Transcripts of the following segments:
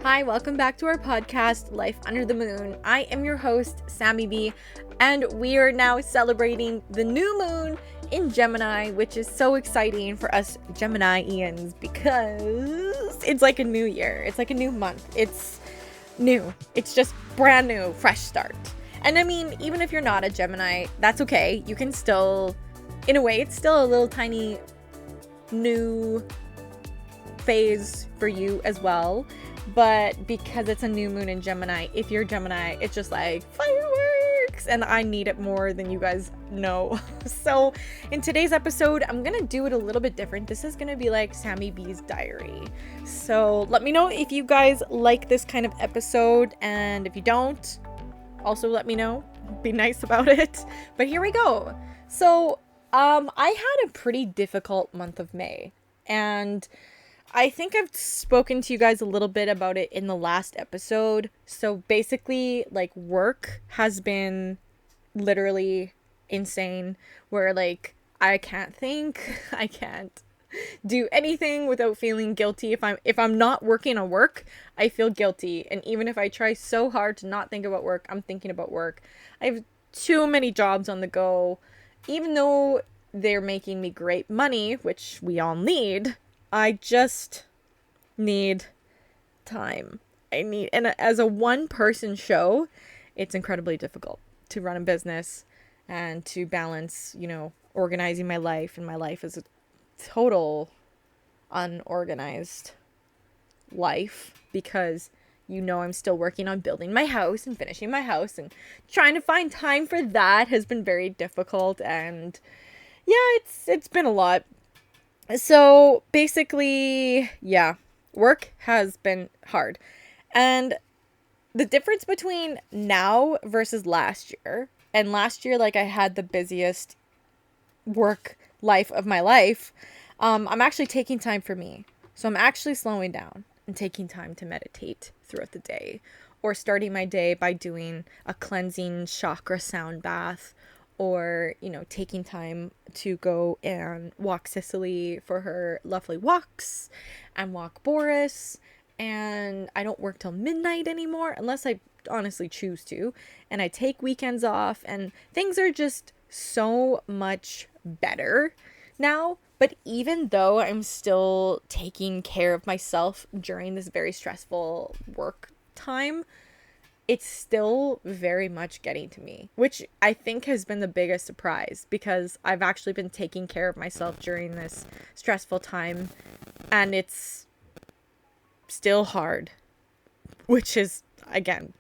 Hi, welcome back to our podcast, Life Under the Moon. I am your host, Samy B, and we are now celebrating the new moon in Gemini, which is so exciting for us Geminians because it's like a new year. It's like a new month. It's new. It's just brand new, fresh start. And I mean, even if you're not a Gemini, that's okay. You can still, in a way, it's still a little tiny new phase for you as well. But because it's a new moon in Gemini, if you're Gemini, it's just like fireworks, and I need it more than you guys know. So in today's episode, I'm gonna do it a little bit different. This is gonna be like Samy B's diary. So let me know if you guys like this kind of episode, and if you don't, also let me know. Be nice about it. But here we go. So I had a pretty difficult month of May, and I think I've spoken to you guys a little bit about it in the last episode. So basically, like, work has been literally insane, where like I can't think, I can't do anything without feeling guilty. If I'm not working on work, I feel guilty. And even if I try so hard to not think about work, I'm thinking about work. I have too many jobs on the go. Even though they're making me great money, which we all need, I just need time. And as a one-person show, it's incredibly difficult to run a business and to balance, organizing my life. And my life is a total unorganized life because, I'm still working on building my house and finishing my house, and trying to find time for that has been very difficult. And yeah, it's been a lot. So basically, yeah, work has been hard. And the difference between now versus last year, and last year, like, I had the busiest work life of my life, I'm actually taking time for me. So I'm actually slowing down and taking time to meditate throughout the day, or starting my day by doing a cleansing chakra sound bath, or, taking time to go and walk Cicely for her lovely walks, and walk Boris. And I don't work till midnight anymore, unless I honestly choose to. And I take weekends off, and things are just so much better now. But even though I'm still taking care of myself during this very stressful work time, it's still very much getting to me, which I think has been the biggest surprise, because I've actually been taking care of myself during this stressful time, and it's still hard, which is, again,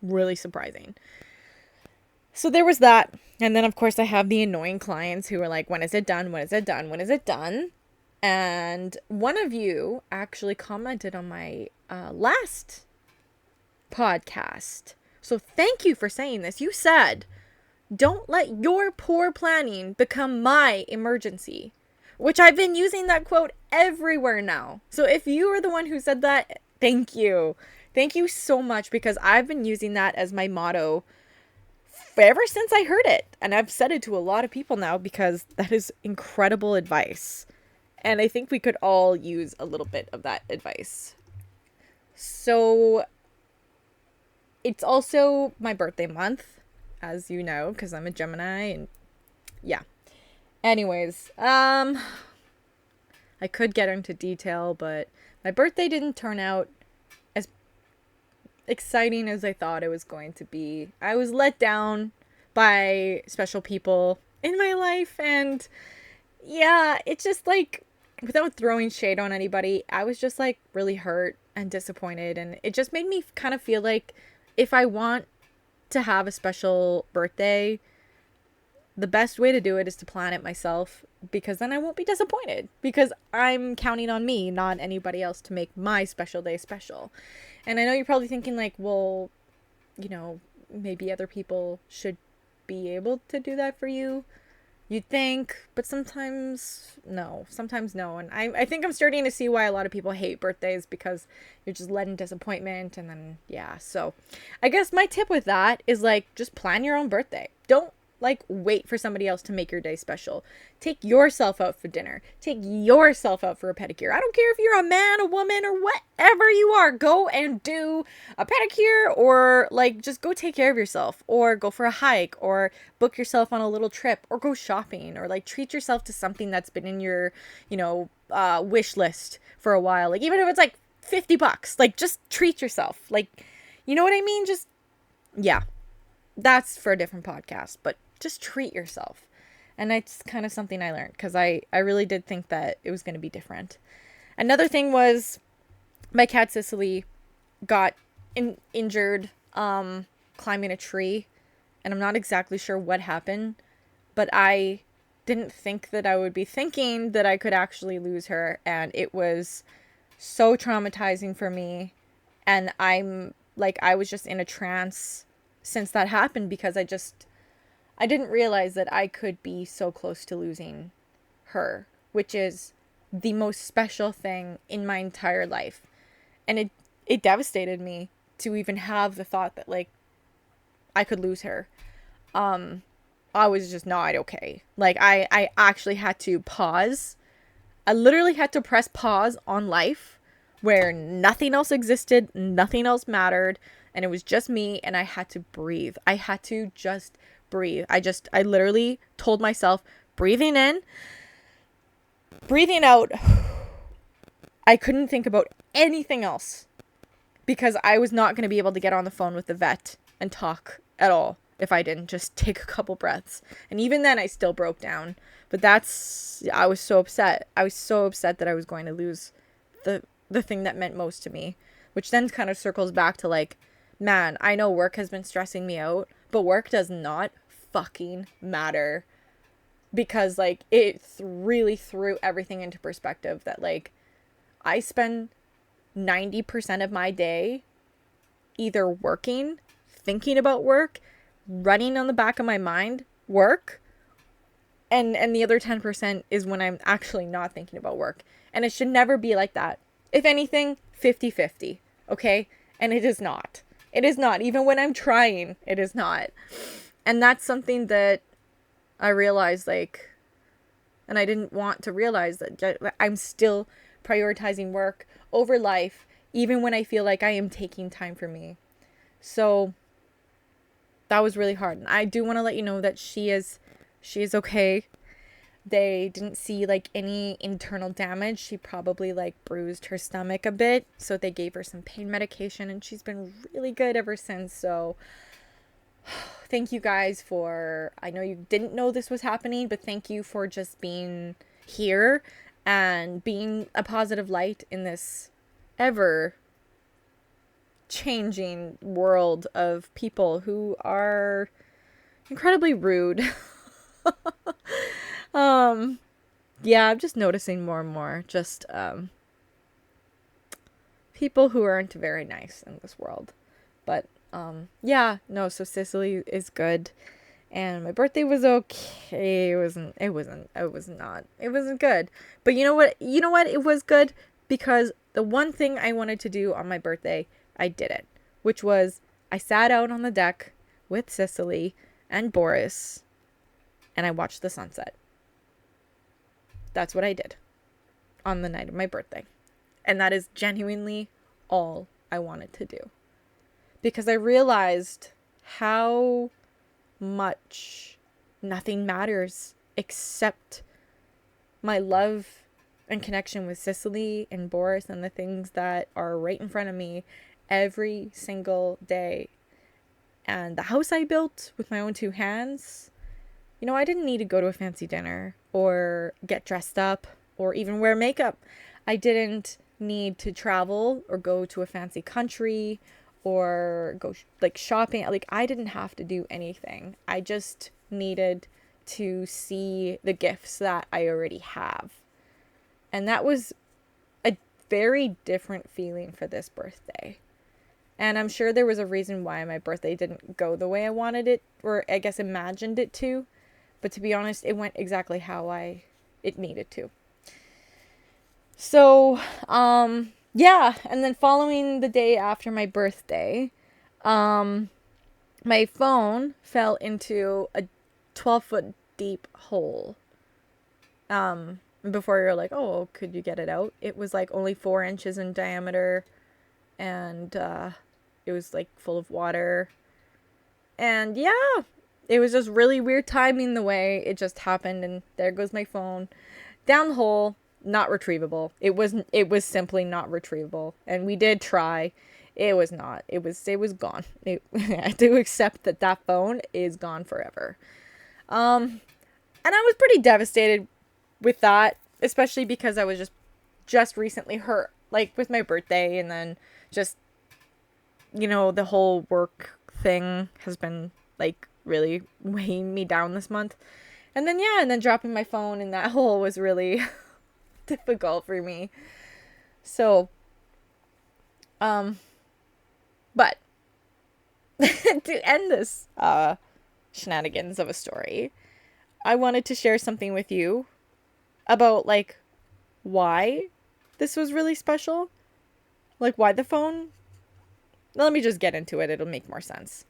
really surprising. So there was that. And then, of course, I have the annoying clients who are like, when is it done? When is it done? When is it done? And one of you actually commented on my last podcast. So thank you for saying this. You said, don't let your poor planning become my emergency, which I've been using that quote everywhere now. So if you are the one who said that, thank you. Thank you so much, because I've been using that as my motto ever since I heard it. And I've said it to a lot of people now, because that is incredible advice. And I think we could all use a little bit of that advice. So it's also my birthday month, as you know, because I'm a Gemini, and yeah. Anyways, I could get into detail, but my birthday didn't turn out as exciting as I thought it was going to be. I was let down by special people in my life, and yeah, it's just like, without throwing shade on anybody, I was just like really hurt and disappointed, and it just made me kind of feel like, if I want to have a special birthday, the best way to do it is to plan it myself, because then I won't be disappointed, because I'm counting on me, not anybody else, to make my special day special. And I know you're probably thinking like, well, maybe other people should be able to do that for you. You'd think, but sometimes no. And I think I'm starting to see why a lot of people hate birthdays, because you're just led in disappointment. And then, yeah. So I guess my tip with that is, like, just plan your own birthday. Don't like wait for somebody else to make your day special. Take yourself out for dinner. Take yourself out for a pedicure. I don't care if you're a man, a woman, or whatever you are. Go and do a pedicure, or like just go take care of yourself, or go for a hike, or book yourself on a little trip, or go shopping, or like treat yourself to something that's been in your, wish list for a while. Like even if it's like $50, like just treat yourself. Like, you know what I mean? Just, yeah, that's for a different podcast, but just treat yourself. And that's kind of something I learned, because I really did think that it was going to be different. Another thing was my cat Cicely got injured climbing a tree, and I'm not exactly sure what happened, but I didn't think that I would be thinking that I could actually lose her, and it was so traumatizing for me. And I was just in a trance since that happened, because I didn't realize that I could be so close to losing her, which is the most special thing in my entire life. And it devastated me to even have the thought that like I could lose her. I was just not okay. Like I actually had to pause. I literally had to press pause on life, where nothing else existed, nothing else mattered, and it was just me, and I had to breathe. I had to just breathe. I literally told myself, breathing in, breathing out. I couldn't think about anything else, because I was not going to be able to get on the phone with the vet and talk at all if I didn't just take a couple breaths. And even then I still broke down. But I was so upset. I was so upset that I was going to lose the thing that meant most to me, which then kind of circles back to like, man, I know work has been stressing me out, but work does not fucking matter, because like it really threw everything into perspective that like I spend 90% of my day either working, thinking about work, running on the back of my mind, work, and the other 10% is when I'm actually not thinking about work. And it should never be like that. If anything, 50-50, okay? And it is not. It is not. Even when I'm trying, it is not. And that's something that I realized, like, and I didn't want to realize, that I'm still prioritizing work over life, even when I feel like I am taking time for me. So that was really hard. And I do want to let you know that she is okay. They didn't see like any internal damage. She probably like bruised her stomach a bit, so they gave her some pain medication, and she's been really good ever since. So thank you guys for, I know you didn't know this was happening, but thank you for just being here and being a positive light in this ever changing world of people who are incredibly rude. Yeah, I'm just noticing more and more just people who aren't very nice in this world. But yeah, no, so Cicely is good, and my birthday was okay. It wasn't good. But you know what? It was good, because the one thing I wanted to do on my birthday, I did it, which was I sat out on the deck with Cicely and Boris, and I watched the sunset. That's what I did on the night of my birthday. And that is genuinely all I wanted to do. Because I realized how much nothing matters except my love and connection with Cicely and Boris and the things that are right in front of me every single day. And the house I built with my own two hands, I didn't need to go to a fancy dinner or get dressed up or even wear makeup. I didn't need to travel or go to a fancy country or go shopping. Like, I didn't have to do anything. I just needed to see the gifts that I already have. And that was a very different feeling for this birthday. And I'm sure there was a reason why my birthday didn't go the way I wanted it, or I guess imagined it to. But to be honest, it went exactly how it needed to. So, yeah. And then following the day after my birthday, my phone fell into 12-foot deep hole. Before you're like, oh, could you get it out? It was like only 4 inches in diameter, and it was like full of water. And yeah, it was just really weird timing the way it just happened, and there goes my phone down the hole, not retrievable. It was simply not retrievable, and we did try. It was not. It was gone. I had to accept that phone is gone forever. And I was pretty devastated with that, especially because I was just recently hurt, like with my birthday, and then just, the whole work thing has been like really weighing me down this month. And then dropping my phone in that hole was really difficult for me. So, but to end this shenanigans of a story, I wanted to share something with you about like why this was really special. Like why the phone. Let me just get into it. It'll make more sense.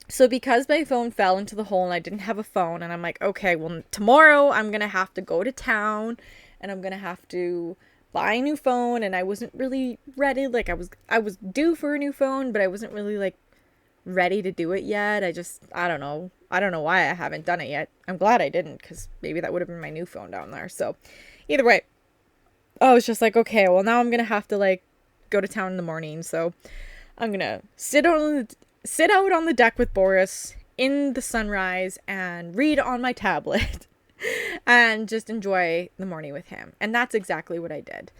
So because my phone fell into the hole and I didn't have a phone, and I'm like, okay, well, tomorrow I'm going to have to go to town and I'm going to have to buy a new phone, and I wasn't really ready. Like I was due for a new phone, but I wasn't really like ready to do it yet. I don't know why I haven't done it yet. I'm glad I didn't, because maybe that would have been my new phone down there. So either way, I was just like, okay, well, now I'm going to have to like go to town in the morning. So I'm going to sit out on the deck with Boris in the sunrise and read on my tablet and just enjoy the morning with him. And that's exactly what I did.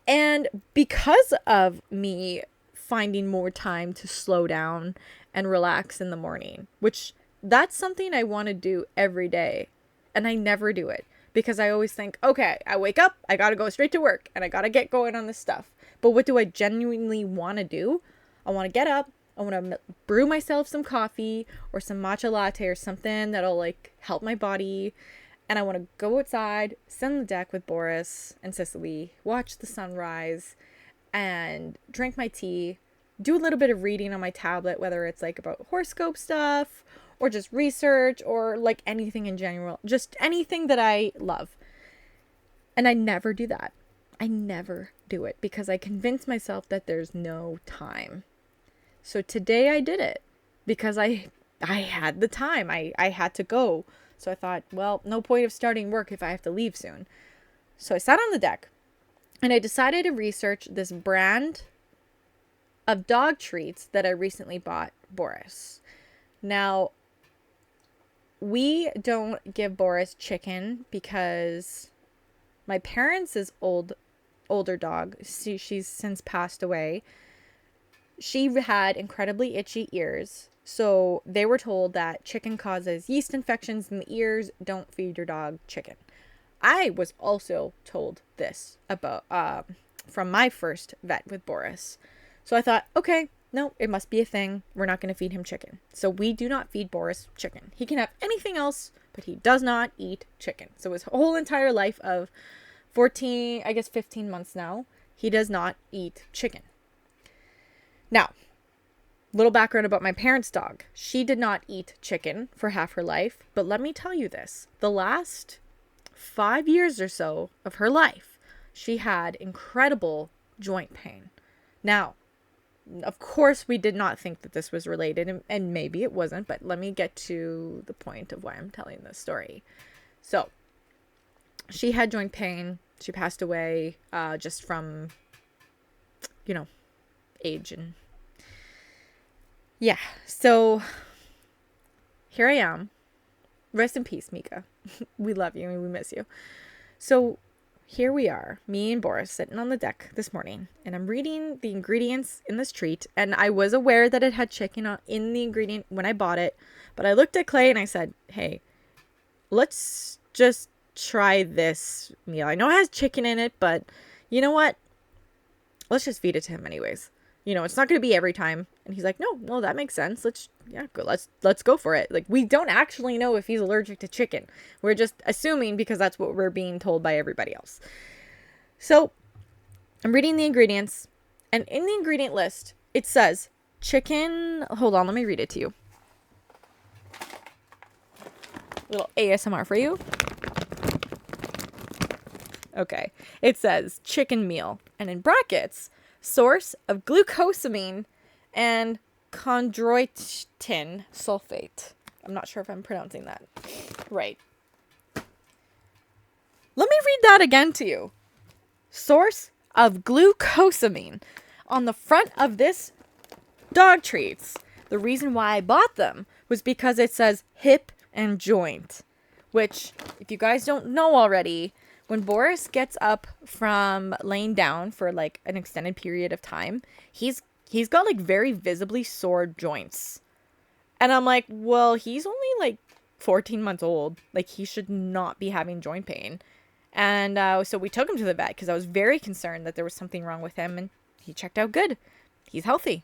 And because of me finding more time to slow down and relax in the morning, which that's something I want to do every day, and I never do it because I always think, okay, I wake up, I got to go straight to work and I got to get going on this stuff. But what do I genuinely want to do? I want to get up, I want to brew myself some coffee or some matcha latte or something that'll like help my body. And I want to go outside, sit on the deck with Boris and Cicely, watch the sunrise, and drink my tea, do a little bit of reading on my tablet, whether it's like about horoscope stuff or just research or like anything in general, just anything that I love. And I never do that. I never do it because I convince myself that there's no time. So today I did it because I had the time. I had to go. So I thought, well, no point of starting work if I have to leave soon. So I sat on the deck and I decided to research this brand of dog treats that I recently bought Boris. Now, we don't give Boris chicken because my parents' older dog, she's since passed away. She had incredibly itchy ears. So they were told that chicken causes yeast infections in the ears. Don't feed your dog chicken. I was also told this about from my first vet with Boris. So I thought, okay, no, it must be a thing. We're not going to feed him chicken. So we do not feed Boris chicken. He can have anything else, but he does not eat chicken. So his whole entire life of 15 months now, he does not eat chicken. Now, little background about my parents' dog. She did not eat chicken for half her life, but let me tell you this. The last 5 years or so of her life, she had incredible joint pain. Now, of course, we did not think that this was related, and maybe it wasn't, but let me get to the point of why I'm telling this story. So, she had joint pain. She passed away just from, age and yeah. So here I am. Rest in peace, Mika. We love you and we miss you. So here we are, me and Boris sitting on the deck this morning, and I'm reading the ingredients in this treat, and I was aware that it had chicken in the ingredient when I bought it, but I looked at Clay and I said, hey, let's just try this meal. I know it has chicken in it, but you know what? Let's just feed it to him anyways. It's not going to be every time. And he's like, no, that makes sense. Let's go for it. Like, we don't actually know if he's allergic to chicken. We're just assuming because that's what we're being told by everybody else. So I'm reading the ingredients, and in the ingredient list, it says chicken. Hold on. Let me read it to you. Little ASMR for you. Okay. It says chicken meal, and in brackets, source of glucosamine and chondroitin sulfate. I'm not sure if I'm pronouncing that right. Let me read that again to you. Source of glucosamine. On the front of this dog treats, the reason why I bought them was because it says hip and joint, which, if you guys don't know already, when Boris gets up from laying down for like an extended period of time, he's got like very visibly sore joints. And I'm like, well, he's only like 14 months old. Like, he should not be having joint pain. And so we took him to the vet because I was very concerned that there was something wrong with him, and he checked out good. He's healthy.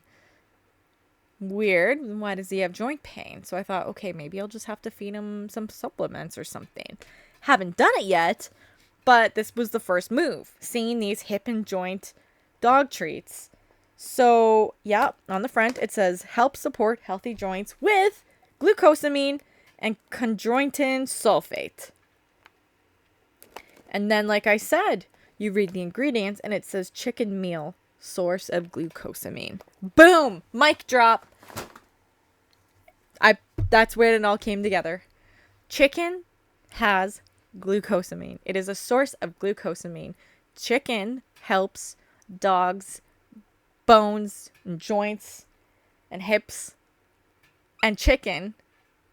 Weird. Why does he have joint pain? So I thought, okay, maybe I'll just have to feed him some supplements or something. Haven't done it yet, but this was the first move, seeing these hip and joint dog treats. So, yeah, on the front it says help support healthy joints with glucosamine and chondroitin sulfate. And then, like I said, you read the ingredients and it says chicken meal, source of glucosamine. Boom! Mic drop. That's where it all came together. Chicken has glucosamine. It is a source of glucosamine. Chicken helps dogs' bones and joints and hips. And chicken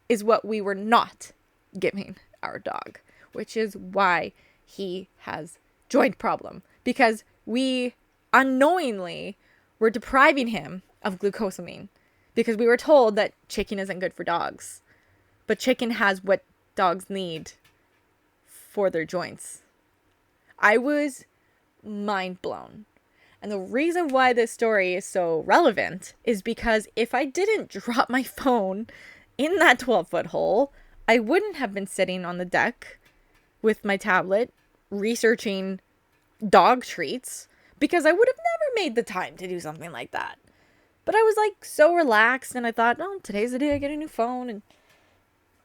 is what we were not giving our dog, which is why he has joint problem, because we unknowingly were depriving him of glucosamine because we were told that chicken isn't good for dogs, but chicken has what dogs need for their joints. I was mind blown. And the reason why this story is so relevant is because if I didn't drop my phone in that 12-foot hole, I wouldn't have been sitting on the deck with my tablet researching dog treats, because I would have never made the time to do something like that. But I was like so relaxed, and I thought, oh, today's the day I get a new phone.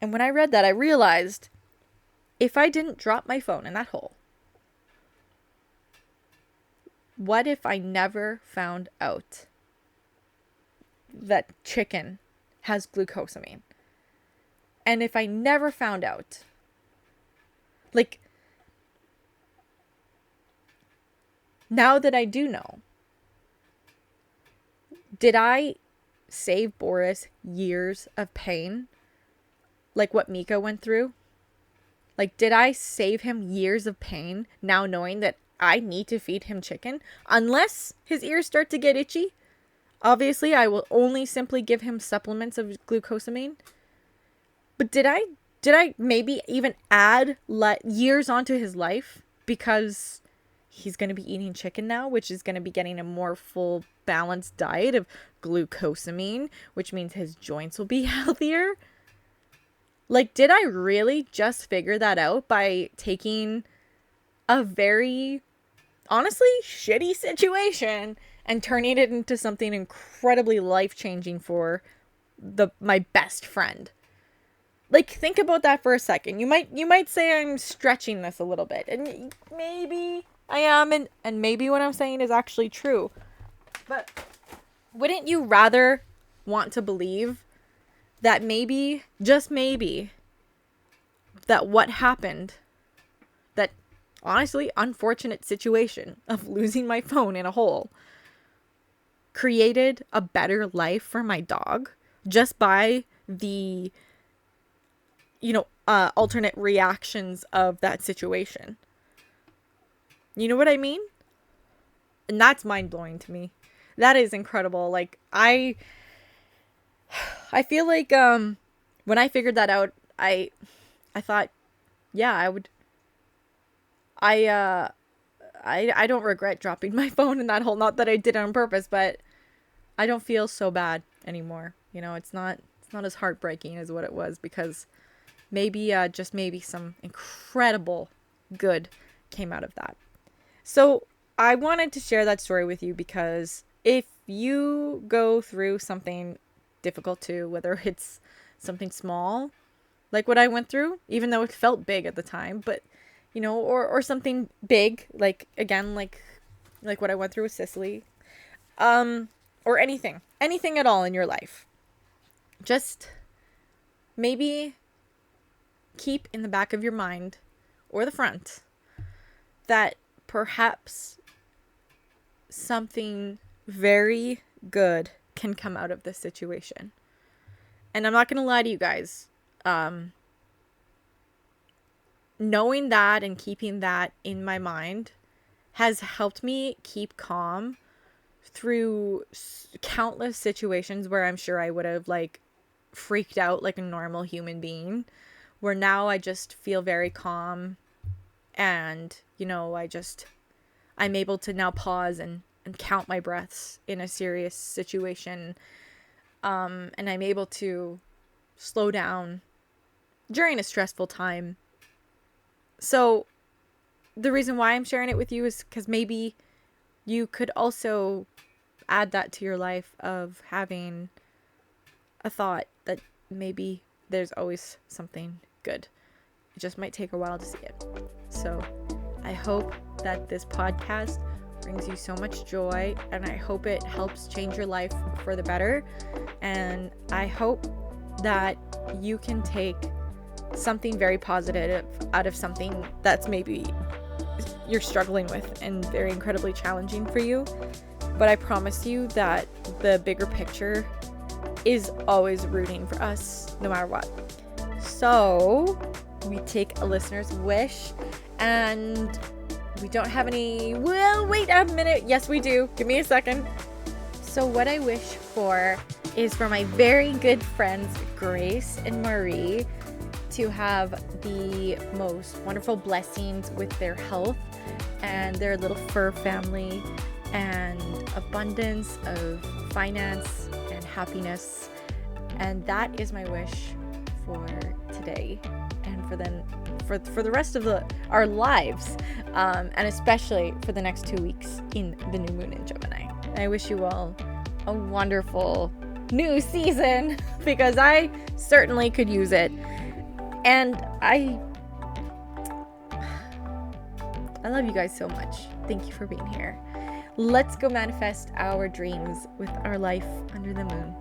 And when I read that, I realized if I didn't drop my phone in that hole, what if I never found out that chicken has glucosamine? And if I never found out, like, now that I do know, did I save Boris years of pain? Like what Mika went through? Like, did I save him years of pain now knowing that I need to feed him chicken? Unless his ears start to get itchy. Obviously, I will only simply give him supplements of glucosamine. But did I maybe even add years onto his life because he's going to be eating chicken now, which is going to be getting a more full balanced diet of glucosamine, which means his joints will be healthier? Like, did I really just figure that out by taking a very, honestly, shitty situation and turning it into something incredibly life-changing for my best friend? Like, think about that for a second. You might say I'm stretching this a little bit, and maybe I am, and maybe what I'm saying is actually true. But wouldn't you rather want to believe that maybe, just maybe, that what happened, that honestly unfortunate situation of losing my phone in a hole, created a better life for my dog just by the alternate reactions of that situation? You know what I mean? And that's mind-blowing to me. That is incredible. Like, I feel like when I figured that out, I thought, yeah, I would. I don't regret dropping my phone in that hole. Not that I did it on purpose, but I don't feel so bad anymore. You know, it's not as heartbreaking as what it was, because maybe just maybe some incredible good came out of that. So I wanted to share that story with you because if you go through something difficult too, whether it's something small, like what I went through, even though it felt big at the time, but you know, or something big, like again, like what I went through with Sicily, or anything at all in your life. Just maybe keep in the back of your mind or the front that perhaps something very good can come out of this situation. And I'm not going to lie to you guys. Knowing that and keeping that in my mind has helped me keep calm through countless situations where I'm sure I would have like freaked out like a normal human being, where now I just feel very calm, and you know, I'm able to now pause and count my breaths in a serious situation, and I'm able to slow down during a stressful time. So the reason why I'm sharing it with you is because maybe you could also add that to your life of having a thought that maybe there's always something good. It just might take a while to see it. So I hope that this podcast brings you so much joy, and I hope it helps change your life for the better. And I hope that you can take something very positive out of something that's maybe you're struggling with and very incredibly challenging for you. But I promise you that the bigger picture is always rooting for us no matter what. So we take a listener's wish, and we don't have any. Well, wait a minute. Yes, we do. Give me a second. So what I wish for is for my very good friends Grace and Marie to have the most wonderful blessings with their health and their little fur family, and abundance of finance and happiness. And that is my wish for today and for the rest of our lives, and especially for the next 2 weeks in the new moon in Gemini. I wish you all a wonderful new season, because I certainly could use it. And I love you guys so much. Thank you for being here. Let's go manifest our dreams with our life under the moon.